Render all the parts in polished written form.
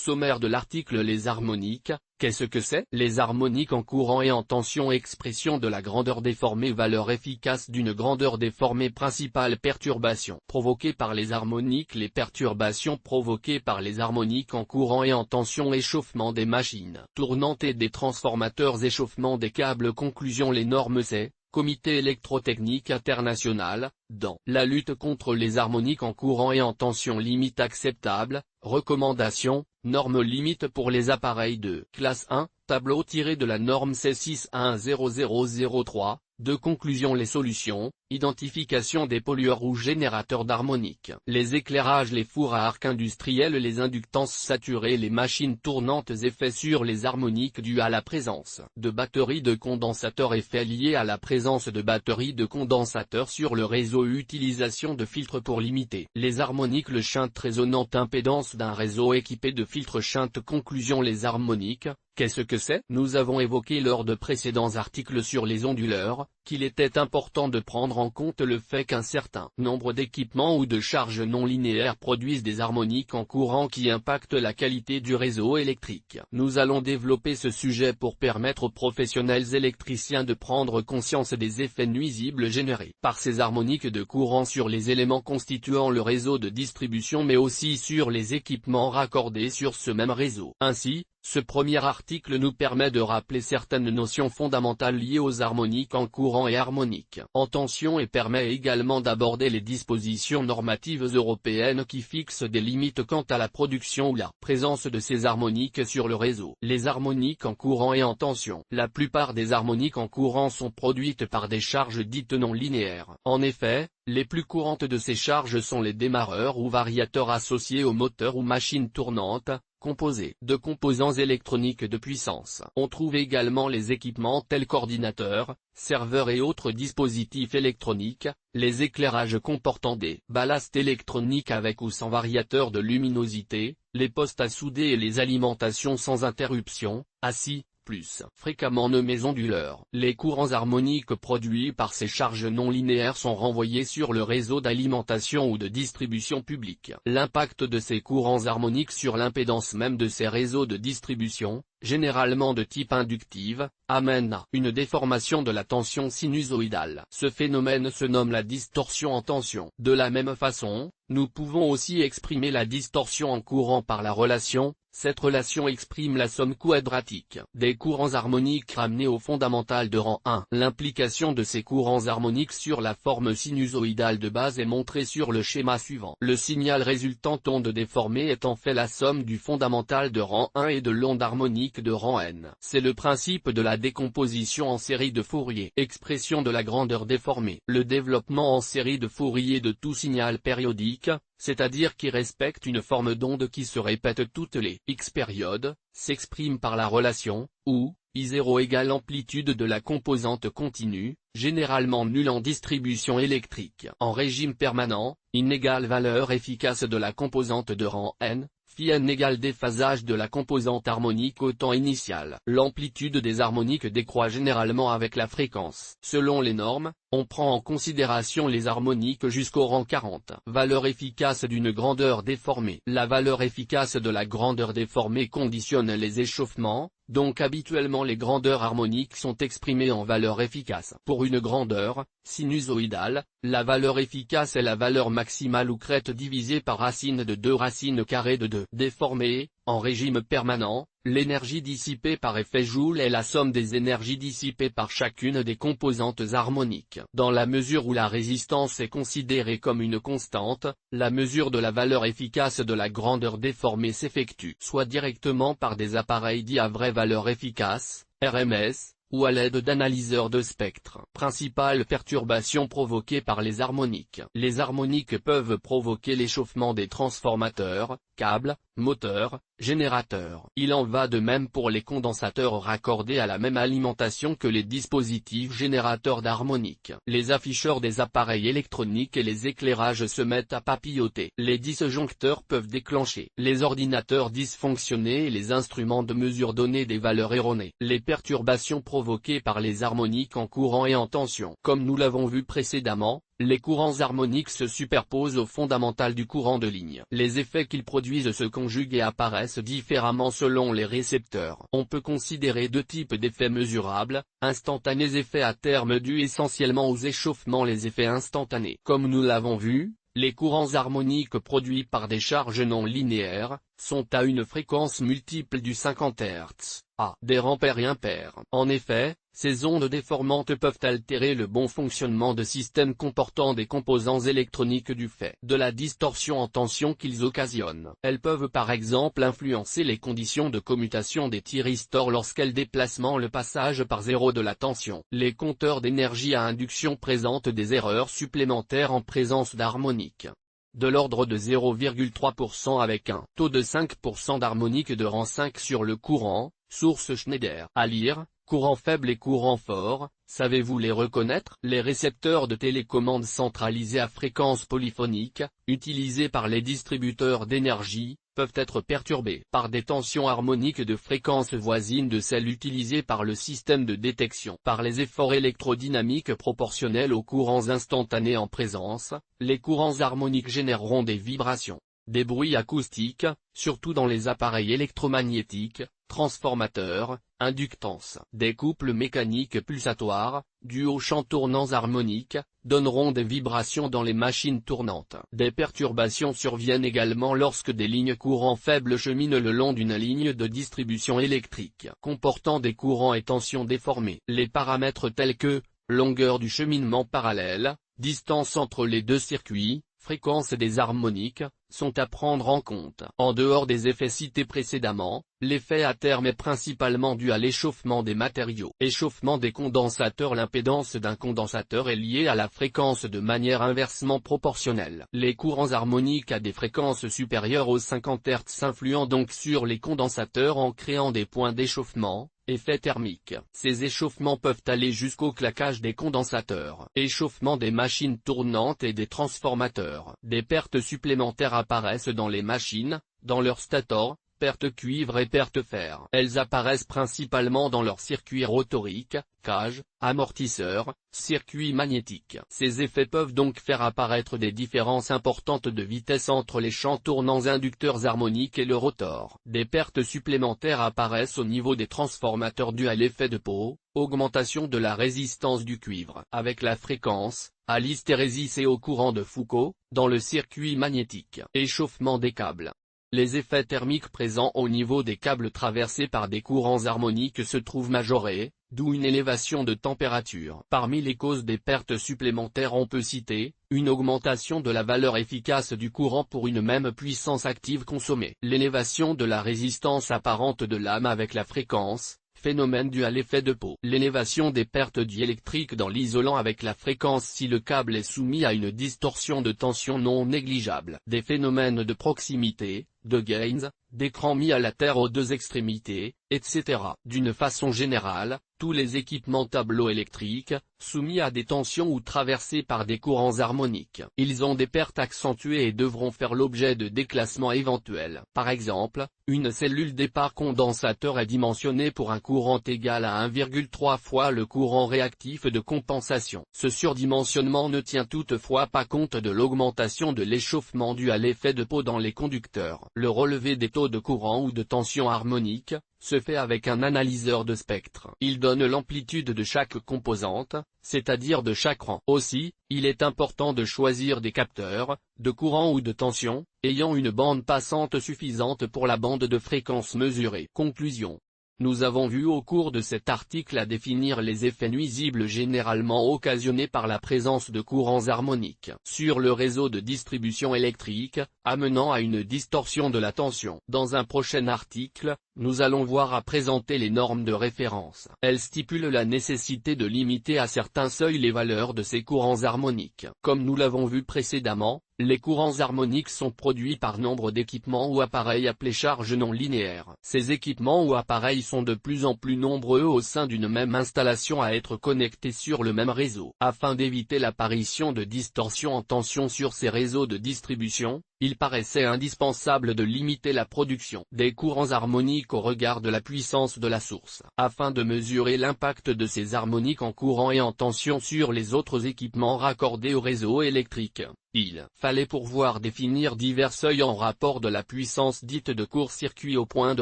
Sommaire de l'article. Les harmoniques, qu'est-ce que c'est? Les harmoniques en courant et en tension. Expression de la grandeur déformée. Valeur efficace d'une grandeur déformée. Principale perturbation provoquée par les harmoniques. Les perturbations provoquées par les harmoniques en courant et en tension. Échauffement des machines tournantes et des transformateurs. Échauffement des câbles. Conclusion. Les normes. C'est Comité électrotechnique international, dans la lutte contre les harmoniques en courant et en tension. Limite acceptable, recommandations, normes limites pour les appareils de classe 1, tableau tiré de la norme C6100003, de conclusion. Les solutions, identification des pollueurs ou générateurs d'harmoniques. Les éclairages. Les fours à arc industriels. Les inductances saturées. Les machines tournantes. Effets sur les harmoniques dus à la présence de batteries de condensateurs. Effets liés à la présence de batteries de condensateurs sur le réseau. Utilisation de filtres pour limiter les harmoniques. Le shunt résonante. Impédance d'un réseau équipé de filtres shunt. Conclusion. Les harmoniques, qu'est-ce que c'est? Nous avons évoqué lors de précédents articles sur les onduleurs, qu'il était important de prendre en compte le fait qu'un certain nombre d'équipements ou de charges non linéaires produisent des harmoniques en courant qui impactent la qualité du réseau électrique. Nous allons développer ce sujet pour permettre aux professionnels électriciens de prendre conscience des effets nuisibles générés par ces harmoniques de courant sur les éléments constituant le réseau de distribution, mais aussi sur les équipements raccordés sur ce même réseau. Ainsi, ce premier article nous permet de rappeler certaines notions fondamentales liées aux harmoniques en courant et harmoniques en tension et permet également d'aborder les dispositions normatives européennes qui fixent des limites quant à la production ou la présence de ces harmoniques sur le réseau. Les harmoniques en courant et en tension. La plupart des harmoniques en courant sont produites par des charges dites non linéaires. En effet, les plus courantes de ces charges sont les démarreurs ou variateurs associés aux moteurs ou machines tournantes, composés de composants électroniques de puissance. On trouve également les équipements tels qu'ordinateurs, serveurs et autres dispositifs électroniques, les éclairages comportant des ballasts électroniques avec ou sans variateur de luminosité, les postes à souder et les alimentations sans interruption, ASI. Plus fréquemment nommés onduleurs. Les courants harmoniques produits par ces charges non linéaires sont renvoyés sur le réseau d'alimentation ou de distribution publique. L'impact de ces courants harmoniques sur l'impédance même de ces réseaux de distribution, généralement de type inductive, amène à une déformation de la tension sinusoïdale. Ce phénomène se nomme la distorsion en tension. De la même façon, nous pouvons aussi exprimer la distorsion en courant par la relation. Cette relation exprime la somme quadratique des courants harmoniques ramenés au fondamental de rang 1. L'implication de ces courants harmoniques sur la forme sinusoïdale de base est montrée sur le schéma suivant. Le signal résultant onde déformée est en fait la somme du fondamental de rang 1 et de l'onde harmonique de rang n. C'est le principe de la décomposition en série de Fourier. Expression de la grandeur déformée. Le développement en série de Fourier de tout signal périodique, c'est-à-dire qui respecte une forme d'onde qui se répète toutes les x périodes, s'exprime par la relation, où I0 égale amplitude de la composante continue, généralement nulle en distribution électrique. En régime permanent, in égale valeur efficace de la composante de rang n, phi n égale déphasage de la composante harmonique au temps initial. L'amplitude des harmoniques décroît généralement avec la fréquence. Selon les normes, on prend en considération les harmoniques jusqu'au rang 40. Valeur efficace d'une grandeur déformée. La valeur efficace de la grandeur déformée conditionne les échauffements, donc habituellement les grandeurs harmoniques sont exprimées en valeur efficace. Pour une grandeur sinusoïdale, la valeur efficace est la valeur maximale ou crête divisée par racine de 2 racines carrées de 2. Déformée, en régime permanent, l'énergie dissipée par effet Joule est la somme des énergies dissipées par chacune des composantes harmoniques. Dans la mesure où la résistance est considérée comme une constante, la mesure de la valeur efficace de la grandeur déformée s'effectue soit directement par des appareils dits à vraie valeur efficace, RMS, ou à l'aide d'analyseurs de spectre. Principale perturbation provoquée par les harmoniques. Les harmoniques peuvent provoquer l'échauffement des transformateurs, câbles, moteurs, générateurs. Il en va de même pour les condensateurs raccordés à la même alimentation que les dispositifs générateurs d'harmoniques. Les afficheurs des appareils électroniques et les éclairages se mettent à papilloter. Les disjoncteurs peuvent déclencher. Les ordinateurs dysfonctionner et les instruments de mesure donner des valeurs erronées. Les perturbations provoquées par les harmoniques en courant et en tension. Comme nous l'avons vu précédemment, les courants harmoniques se superposent au fondamental du courant de ligne. Les effets qu'ils produisent se conjuguent et apparaissent différemment selon les récepteurs. On peut considérer deux types d'effets mesurables, instantanés, effets à terme dus essentiellement aux échauffements. Les effets instantanés. Comme nous l'avons vu, les courants harmoniques produits par des charges non linéaires, sont à une fréquence multiple du 50 Hz, à des ampères et impairs. En effet, ces ondes déformantes peuvent altérer le bon fonctionnement de systèmes comportant des composants électroniques du fait de la distorsion en tension qu'ils occasionnent. Elles peuvent par exemple influencer les conditions de commutation des thyristors lorsqu'elles déplacent le passage par zéro de la tension. Les compteurs d'énergie à induction présentent des erreurs supplémentaires en présence d'harmoniques de l'ordre de 0,3% avec un taux de 5% d'harmonique de rang 5 sur le courant. Source Schneider. À lire, courant faible et courant fort, savez-vous les reconnaître? Les récepteurs de télécommande centralisés à fréquence polyphonique, utilisés par les distributeurs d'énergie, peuvent être perturbés par des tensions harmoniques de fréquence voisine de celles utilisées par le système de détection. Par les efforts électrodynamiques proportionnels aux courants instantanés en présence, les courants harmoniques généreront des vibrations, des bruits acoustiques, surtout dans les appareils électromagnétiques, transformateurs, inductances. Des couples mécaniques pulsatoires, dus aux champs tournants harmoniques, donneront des vibrations dans les machines tournantes. Des perturbations surviennent également lorsque des lignes courants faibles cheminent le long d'une ligne de distribution électrique comportant des courants et tensions déformés. Les paramètres tels que longueur du cheminement parallèle, distance entre les deux circuits, fréquence des harmoniques, sont à prendre en compte. En dehors des effets cités précédemment, l'effet à terme est principalement dû à l'échauffement des matériaux. Échauffement des condensateurs. L'impédance d'un condensateur est liée à la fréquence de manière inversement proportionnelle. Les courants harmoniques à des fréquences supérieures aux 50 Hz influent donc sur les condensateurs en créant des points d'échauffement. Effet thermique. Ces échauffements peuvent aller jusqu'au claquage des condensateurs. Échauffement des machines tournantes et des transformateurs. Des pertes supplémentaires apparaissent dans les machines, dans leur stator, perte cuivre et perte fer. Elles apparaissent principalement dans leurs circuits rotoriques, cages, amortisseurs, circuits magnétiques. Ces effets peuvent donc faire apparaître des différences importantes de vitesse entre les champs tournants inducteurs harmoniques et le rotor. Des pertes supplémentaires apparaissent au niveau des transformateurs dues à l'effet de Poe, augmentation de la résistance du cuivre avec la fréquence, à l'hystérésis et au courant de Foucault, dans le circuit magnétique. Échauffement des câbles. Les effets thermiques présents au niveau des câbles traversés par des courants harmoniques se trouvent majorés, d'où une élévation de température. Parmi les causes des pertes supplémentaires on peut citer, une augmentation de la valeur efficace du courant pour une même puissance active consommée. L'élévation de la résistance apparente de l'âme avec la fréquence, phénomène dû à l'effet de Poe. L'élévation des pertes diélectriques dans l'isolant avec la fréquence si le câble est soumis à une distorsion de tension non négligeable. Des phénomènes de proximité, de gains, d'écrans mis à la terre aux deux extrémités, etc. D'une façon générale, tous les équipements tableaux électriques, soumis à des tensions ou traversés par des courants harmoniques, ils ont des pertes accentuées et devront faire l'objet de déclassements éventuels. Par exemple, une cellule départ condensateur est dimensionnée pour un courant égal à 1,3 fois le courant réactif de compensation. Ce surdimensionnement ne tient toutefois pas compte de l'augmentation de l'échauffement dû à l'effet de Poe dans les conducteurs. Le relevé des taux de courant ou de tension harmonique se fait avec un analyseur de spectre. Il donne l'amplitude de chaque composante, c'est-à-dire de chaque rang. Aussi, il est important de choisir des capteurs, de courant ou de tension, ayant une bande passante suffisante pour la bande de fréquence mesurée. Conclusion. Nous avons vu au cours de cet article à définir les effets nuisibles généralement occasionnés par la présence de courants harmoniques sur le réseau de distribution électrique, amenant à une distorsion de la tension. Dans un prochain article, nous allons voir à présenter les normes de référence. Elles stipulent la nécessité de limiter à certains seuils les valeurs de ces courants harmoniques. Comme nous l'avons vu précédemment, les courants harmoniques sont produits par nombre d'équipements ou appareils appelés charges non linéaires. Ces équipements ou appareils sont de plus en plus nombreux au sein d'une même installation à être connectés sur le même réseau. Afin d'éviter l'apparition de distorsions en tension sur ces réseaux de distribution, il paraissait indispensable de limiter la production des courants harmoniques au regard de la puissance de la source, afin de mesurer l'impact de ces harmoniques en courant et en tension sur les autres équipements raccordés au réseau électrique. Il fallait pouvoir définir divers seuils en rapport de la puissance dite de court-circuit au point de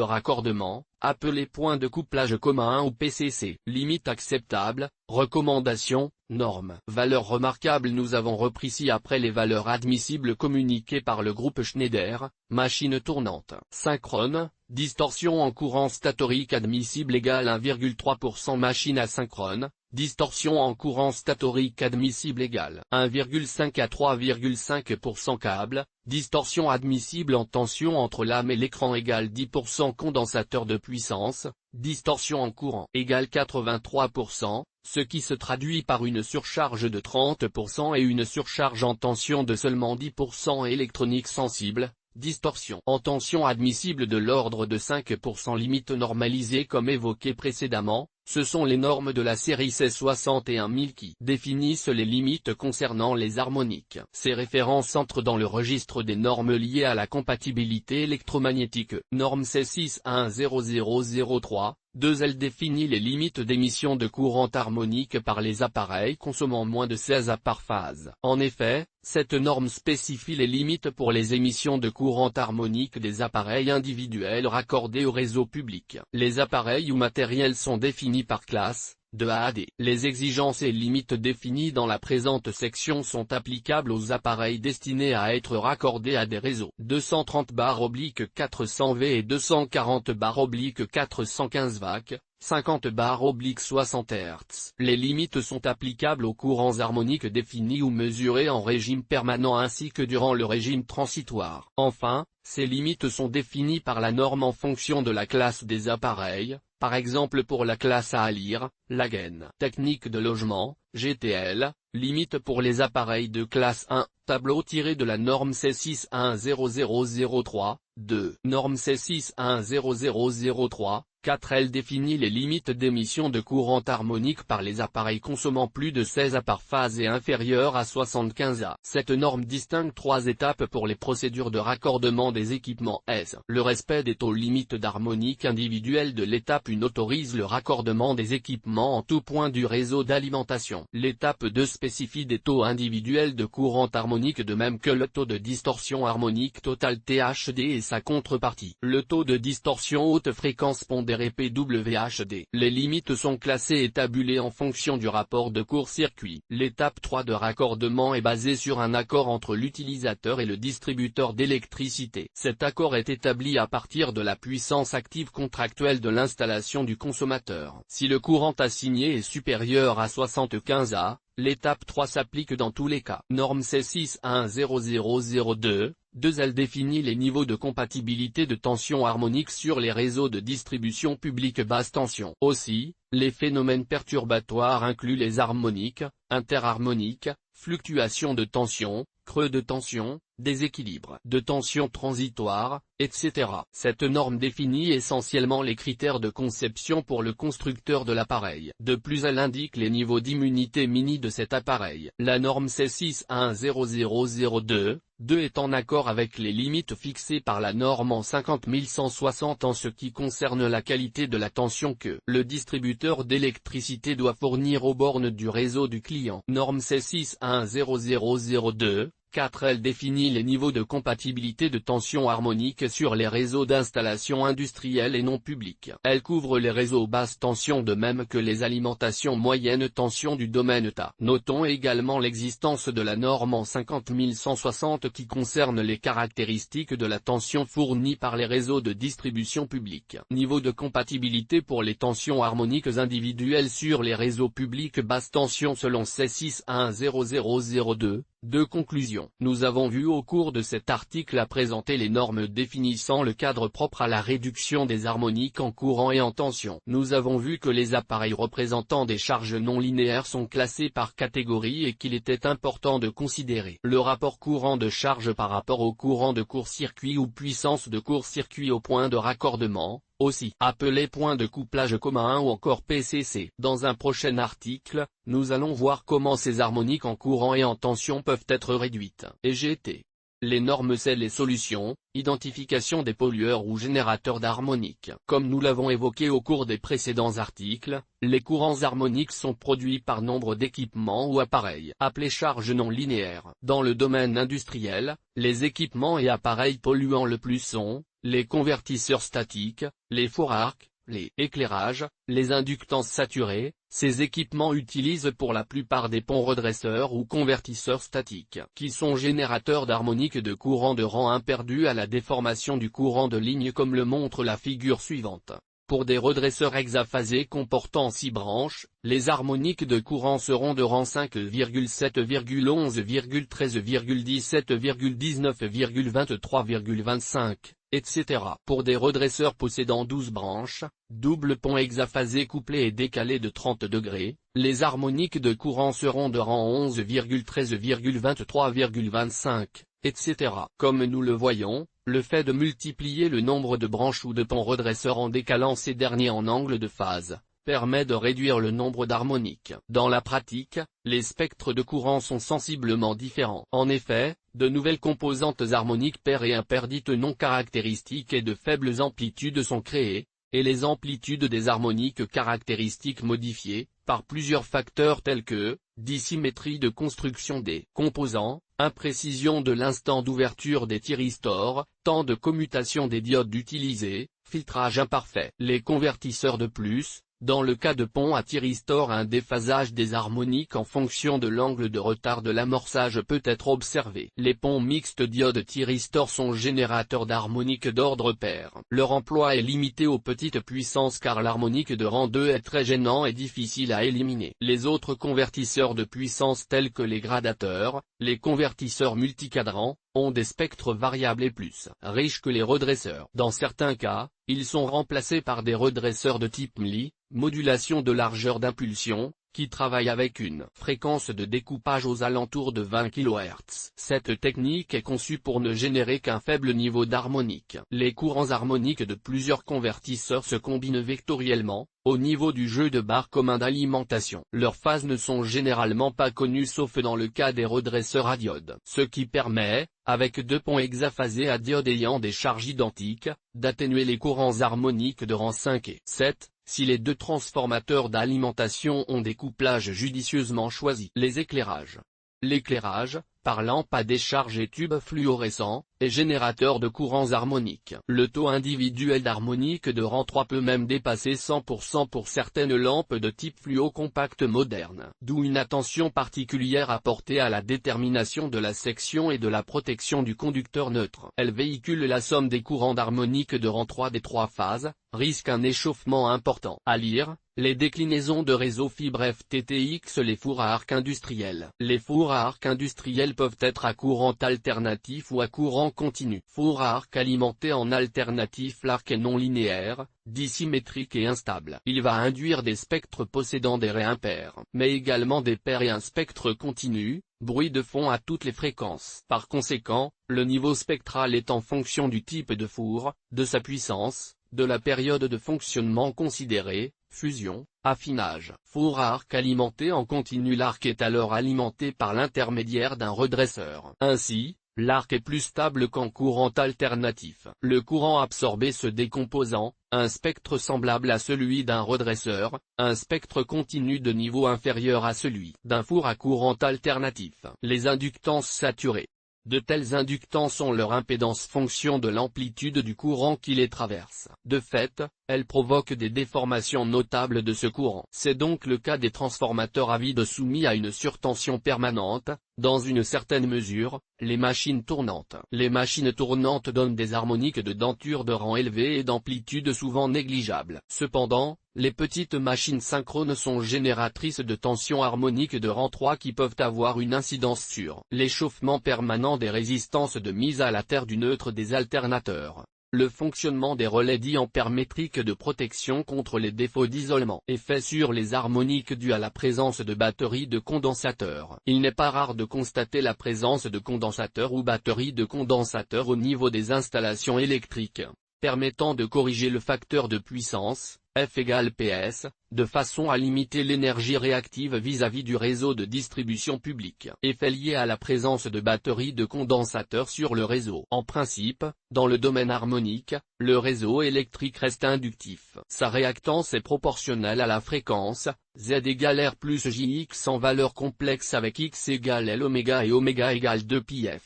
raccordement, appelé point de couplage commun ou PCC. Limite acceptable, recommandation, normes. Valeurs remarquables. Nous avons repris ci-après les valeurs admissibles communiquées par le groupe Schneider. Machine tournante synchrone, distorsion en courant statorique admissible égale 1,3%. Machine asynchrone, distorsion en courant statorique admissible égale 1,5 à 3,5%. Câble, distorsion admissible en tension entre lame et l'écran égale 10%. Condensateur de puissance, distorsion en courant égale 83%, ce qui se traduit par une surcharge de 30% et une surcharge en tension de seulement 10%. Électronique sensible, distorsion en tension admissible de l'ordre de 5%. Limite normalisée comme évoqué précédemment, ce sont les normes de la série C61000 qui définissent les limites concernant les harmoniques. Ces références entrent dans le registre des normes liées à la compatibilité électromagnétique. Norme C61003, 2. Elle définit les limites d'émission de courant harmonique par les appareils consommant moins de 16 A par phase. En effet, cette norme spécifie les limites pour les émissions de courant harmonique des appareils individuels raccordés au réseau public. Les appareils ou matériels sont définis par classe, de A à D. Les exigences et limites définies dans la présente section sont applicables aux appareils destinés à être raccordés à des réseaux 230/400 V et 240/415 VAC, 50/60 Hz. Les limites sont applicables aux courants harmoniques définis ou mesurés en régime permanent ainsi que durant le régime transitoire. Enfin, ces limites sont définies par la norme en fonction de la classe des appareils, par exemple pour la classe A à lire, la gaine. Technique de logement, GTL, limite pour les appareils de classe 1, tableau tiré de la norme C61003, 2. Norme C61003, 4. Elle définit les limites d'émission de courant harmonique par les appareils consommant plus de 16 A par phase et inférieur à 75 A. Cette norme distingue 3 étapes pour les procédures de raccordement des équipements S. Le respect des taux limites d'harmonique individuelle de l'étape 1 autorise le raccordement des équipements en tout point du réseau d'alimentation. L'étape 2 spécifie des taux individuels de courant harmonique de même que le taux de distorsion harmonique total THD et sa contrepartie. Le taux de distorsion haute fréquence pondéré PWHD. Les limites sont classées et tabulées en fonction du rapport de court-circuit. L'étape 3 de raccordement est basée sur un accord entre l'utilisateur et le distributeur d'électricité. Cet accord est établi à partir de la puissance active contractuelle de l'installation du consommateur. Si le courant assigné est supérieur à 75 A, l'étape 3 s'applique dans tous les cas. Norme C61002, 2. Elle définit les niveaux de compatibilité de tension harmonique sur les réseaux de distribution publique basse tension. Aussi, les phénomènes perturbatoires incluent les harmoniques, interharmoniques, fluctuations de tension, creux de tension, déséquilibre de tension transitoire, etc. Cette norme définit essentiellement les critères de conception pour le constructeur de l'appareil. De plus, elle indique les niveaux d'immunité mini de cet appareil. La norme C61002, 2 est en accord avec les limites fixées par la norme en 50160 en ce qui concerne la qualité de la tension que le distributeur d'électricité doit fournir aux bornes du réseau du client. Norme C61002, 4. Elle définit les niveaux de compatibilité de tension harmonique sur les réseaux d'installation industrielle et non publique. Elle couvre les réseaux basse tension de même que les alimentations moyenne tension du domaine État. Notons également l'existence de la norme en 50160 qui concerne les caractéristiques de la tension fournie par les réseaux de distribution publique. Niveau de compatibilité pour les tensions harmoniques individuelles sur les réseaux publics basse tension selon C61002. De conclusion. Nous avons vu au cours de cet article à présenter les normes définissant le cadre propre à la réduction des harmoniques en courant et en tension. Nous avons vu que les appareils représentant des charges non linéaires sont classés par catégorie et qu'il était important de considérer le rapport courant de charge par rapport au courant de court-circuit ou puissance de court-circuit au point de raccordement, aussi appelé point de couplage commun ou encore PCC. Dans un prochain article, nous allons voir comment ces harmoniques en courant et en tension peuvent être réduites. Et GT. Les normes c'est les solutions, identification des pollueurs ou générateurs d'harmoniques. Comme nous l'avons évoqué au cours des précédents articles, les courants harmoniques sont produits par nombre d'équipements ou appareils appelés charges non linéaires. Dans le domaine industriel, les équipements et appareils polluants le plus sont les convertisseurs statiques, les fours à arc, les éclairages, les inductances saturées. Ces équipements utilisent pour la plupart des ponts redresseurs ou convertisseurs statiques, qui sont générateurs d'harmoniques de courant de rang 1 perdu à la déformation du courant de ligne comme le montre la figure suivante. Pour des redresseurs hexaphasés comportant 6 branches, les harmoniques de courant seront de rang 5,7,11,13,17,19,23,25, etc. Pour des redresseurs possédant 12 branches, double pont hexaphasé couplé et décalé de 30 degrés, les harmoniques de courant seront de rang 11,13,23,25, etc. Comme nous le voyons, le fait de multiplier le nombre de branches ou de ponts redresseurs en décalant ces derniers en angle de phase, permet de réduire le nombre d'harmoniques. Dans la pratique, les spectres de courant sont sensiblement différents. En effet, de nouvelles composantes harmoniques paires et impaires dites non caractéristiques et de faibles amplitudes sont créées, et les amplitudes des harmoniques caractéristiques modifiées, par plusieurs facteurs tels que, dissymétrie de construction des composants, imprécision de l'instant d'ouverture des thyristors, temps de commutation des diodes utilisées, filtrage imparfait. Les convertisseurs de plus, dans le cas de ponts à thyristor, un déphasage des harmoniques en fonction de l'angle de retard de l'amorçage peut être observé. Les ponts mixtes diodes thyristor sont générateurs d'harmoniques d'ordre pair. Leur emploi est limité aux petites puissances car l'harmonique de rang 2 est très gênant et difficile à éliminer. Les autres convertisseurs de puissance tels que les gradateurs, les convertisseurs multicadrans, ont des spectres variables et plus riches que les redresseurs. Dans certains cas, ils sont remplacés par des redresseurs de type MLI, modulation de largeur d'impulsion, qui travaillent avec une fréquence de découpage aux alentours de 20 kHz. Cette technique est conçue pour ne générer qu'un faible niveau d'harmonique. Les courants harmoniques de plusieurs convertisseurs se combinent vectoriellement, au niveau du jeu de barres commun d'alimentation. Leurs phases ne sont généralement pas connues sauf dans le cas des redresseurs à diode. Ce qui permet, avec deux ponts hexaphasés à diode ayant des charges identiques, d'atténuer les courants harmoniques de rang 5 et 7. Si les deux transformateurs d'alimentation ont des couplages judicieusement choisis. Les éclairages. L'éclairage, par lampe à décharge et tube fluorescent, est générateur de courants harmoniques. Le taux individuel d'harmonique de rang 3 peut même dépasser 100% pour certaines lampes de type fluo compact moderne. D'où une attention particulière apportée à la détermination de la section et de la protection du conducteur neutre. Elle véhicule la somme des courants d'harmonique de rang 3 des 3 phases, risque un échauffement important. À lire, les déclinaisons de réseau fibre FTTX. Les fours à arc industriels. Les fours à arc industriels peuvent être à courant alternatif ou à courant continu. Four à arc alimenté en alternatif. L'arc est non linéaire, dissymétrique et instable. Il va induire des spectres possédant des raies impaires, mais également des paires et un spectre continu, bruit de fond à toutes les fréquences. Par conséquent, le niveau spectral est en fonction du type de four, de sa puissance, de la période de fonctionnement considérée, fusion, affinage. Four à arc alimenté en continu. L'arc est alors alimenté par l'intermédiaire d'un redresseur. Ainsi, l'arc est plus stable qu'en courant alternatif. Le courant absorbé se décomposant, un spectre semblable à celui d'un redresseur, un spectre continu de niveau inférieur à celui d'un four à courant alternatif. Les inductances saturées. De telles inductances ont leur impédance fonction de l'amplitude du courant qui les traverse. De fait, elles provoquent des déformations notables de ce courant. C'est donc le cas des transformateurs à vide soumis à une surtension permanente, dans une certaine mesure, les machines tournantes. Les machines tournantes donnent des harmoniques de denture de rang élevé et d'amplitude souvent négligeable. Cependant, les petites machines synchrones sont génératrices de tensions harmoniques de rang 3 qui peuvent avoir une incidence sur l'échauffement permanent des résistances de mise à la terre du neutre des alternateurs. Le fonctionnement des relais dits ampères métriques de protection contre les défauts d'isolement. Effet sur les harmoniques dû à la présence de batteries de condensateurs. Il n'est pas rare de constater la présence de condensateurs ou batteries de condensateurs au niveau des installations électriques, permettant de corriger le facteur de puissance, F égale PS, de façon à limiter l'énergie réactive vis-à-vis du réseau de distribution publique. Effet lié à la présence de batteries de condensateurs sur le réseau. En principe, dans le domaine harmonique, le réseau électrique reste inductif. Sa réactance est proportionnelle à la fréquence, Z égale R plus JX en valeur complexe avec X égale L oméga et oméga égale 2πf.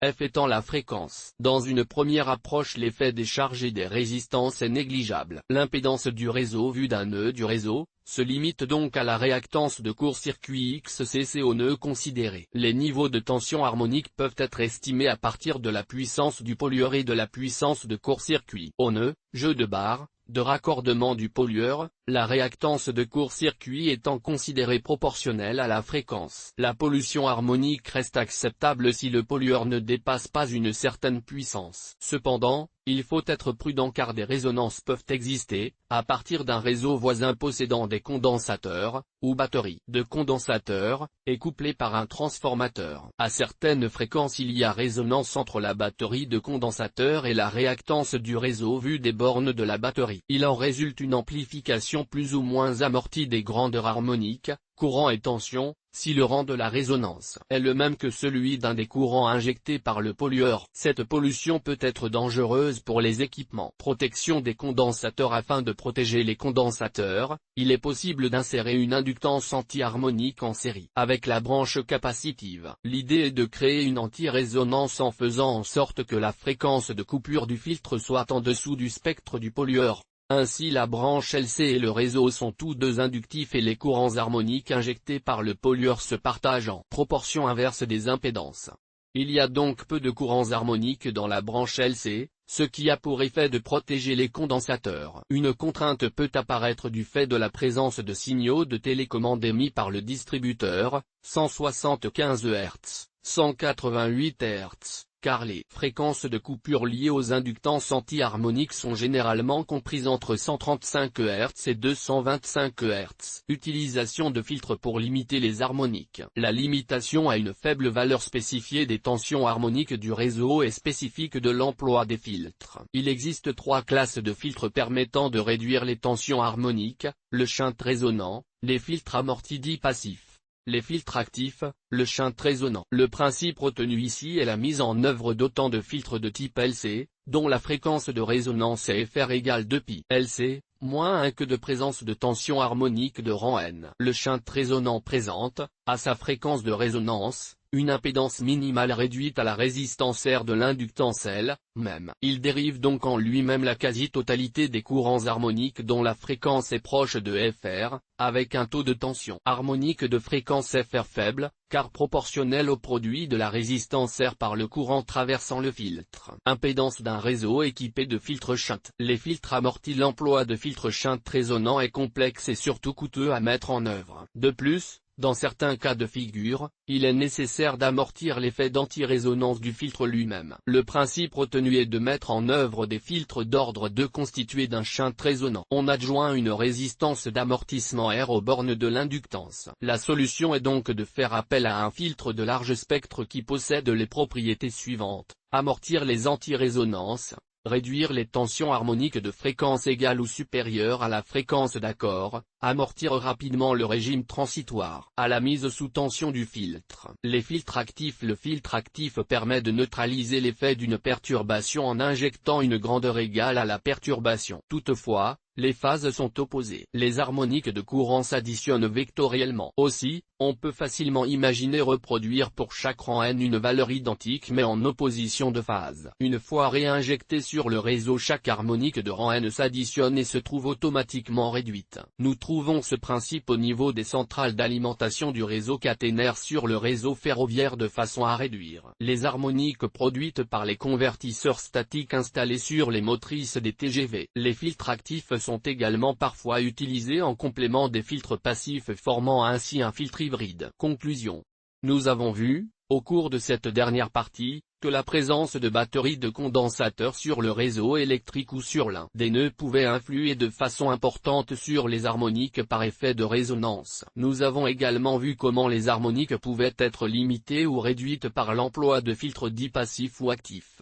F étant la fréquence. Dans une première approche, l'effet des charges et des résistances est négligeable. L'impédance du réseau vue d'un nœud du réseau se limite donc à la réactance de court-circuit XCC au nœud considéré. Les niveaux de tension harmonique peuvent être estimés à partir de la puissance du pollueur et de la puissance de court-circuit. Au nœud, jeu de barre, de raccordement du pollueur, la réactance de court-circuit étant considérée proportionnelle à la fréquence. La pollution harmonique reste acceptable si le pollueur ne dépasse pas une certaine puissance. Cependant, il faut être prudent car des résonances peuvent exister, à partir d'un réseau voisin possédant des condensateurs, ou batteries de condensateurs, et couplés par un transformateur. À certaines fréquences il y a résonance entre la batterie de condensateurs et la réactance du réseau vue des bornes de la batterie. Il en résulte une amplification plus ou moins amortie des grandeurs harmoniques, courant et tension, si le rang de la résonance est le même que celui d'un des courants injectés par le pollueur. Cette pollution peut être dangereuse pour les équipements. Protection des condensateurs. Afin de protéger les condensateurs, il est possible d'insérer une inductance anti-harmonique en série avec la branche capacitive. L'idée est de créer une anti-résonance en faisant en sorte que la fréquence de coupure du filtre soit en dessous du spectre du pollueur. Ainsi la branche LC et le réseau sont tous deux inductifs et les courants harmoniques injectés par le pollueur se partagent en proportion inverse des impédances. Il y a donc peu de courants harmoniques dans la branche LC, ce qui a pour effet de protéger les condensateurs. Une contrainte peut apparaître du fait de la présence de signaux de télécommande émis par le distributeur, 175 Hz, 188 Hz. Car les fréquences de coupure liées aux inductances anti-harmoniques sont généralement comprises entre 135 Hz et 225 Hz. Utilisation de filtres pour limiter les harmoniques. La limitation à une faible valeur spécifiée des tensions harmoniques du réseau est spécifique de l'emploi des filtres. Il existe trois classes de filtres permettant de réduire les tensions harmoniques, le shunt résonant, les filtres amortis dits passifs, les filtres actifs, le shunt résonant. Le principe retenu ici est la mise en œuvre d'autant de filtres de type LC, dont la fréquence de résonance est FR égale 2π. LC, moins 1 que de présence de tension harmonique de rang N. Le shunt résonant présente, à sa fréquence de résonance, une impédance minimale réduite à la résistance R de l'inductance L, même. Il dérive donc en lui-même la quasi-totalité des courants harmoniques dont la fréquence est proche de FR, avec un taux de tension harmonique de fréquence FR faible, car proportionnel au produit de la résistance R par le courant traversant le filtre. Impédance d'un réseau équipé de filtres shunt. Les filtres amortis. L'emploi de filtres shunt résonants est complexe et surtout coûteux à mettre en œuvre. De plus, dans certains cas de figure, il est nécessaire d'amortir l'effet d'anti-résonance du filtre lui-même. Le principe retenu est de mettre en œuvre des filtres d'ordre 2 constitués d'un shunt résonant. On adjoint une résistance d'amortissement R aux bornes de l'inductance. La solution est donc de faire appel à un filtre de large spectre qui possède les propriétés suivantes: amortir les anti-résonances, réduire les tensions harmoniques de fréquence égale ou supérieure à la fréquence d'accord, amortir rapidement le régime transitoire. À la mise sous tension du filtre. Les filtres actifs. Le filtre actif permet de neutraliser l'effet d'une perturbation en injectant une grandeur égale à la perturbation. Toutefois, les phases sont opposées. Les harmoniques de courant s'additionnent vectoriellement. Aussi, on peut facilement imaginer reproduire pour chaque rang N une valeur identique mais en opposition de phase. Une fois réinjectée sur le réseau, chaque harmonique de rang N s'additionne et se trouve automatiquement réduite. Nous trouvons ce principe au niveau des centrales d'alimentation du réseau caténaire sur le réseau ferroviaire de façon à réduire les harmoniques produites par les convertisseurs statiques installés sur les motrices des TGV. Les filtres actifs sont également parfois utilisés en complément des filtres passifs, formant ainsi un filtre hybride. Conclusion. Nous avons vu, au cours de cette dernière partie, que la présence de batteries de condensateurs sur le réseau électrique ou sur l'un des nœuds pouvait influer de façon importante sur les harmoniques par effet de résonance. Nous avons également vu comment les harmoniques pouvaient être limitées ou réduites par l'emploi de filtres dits passifs ou actifs.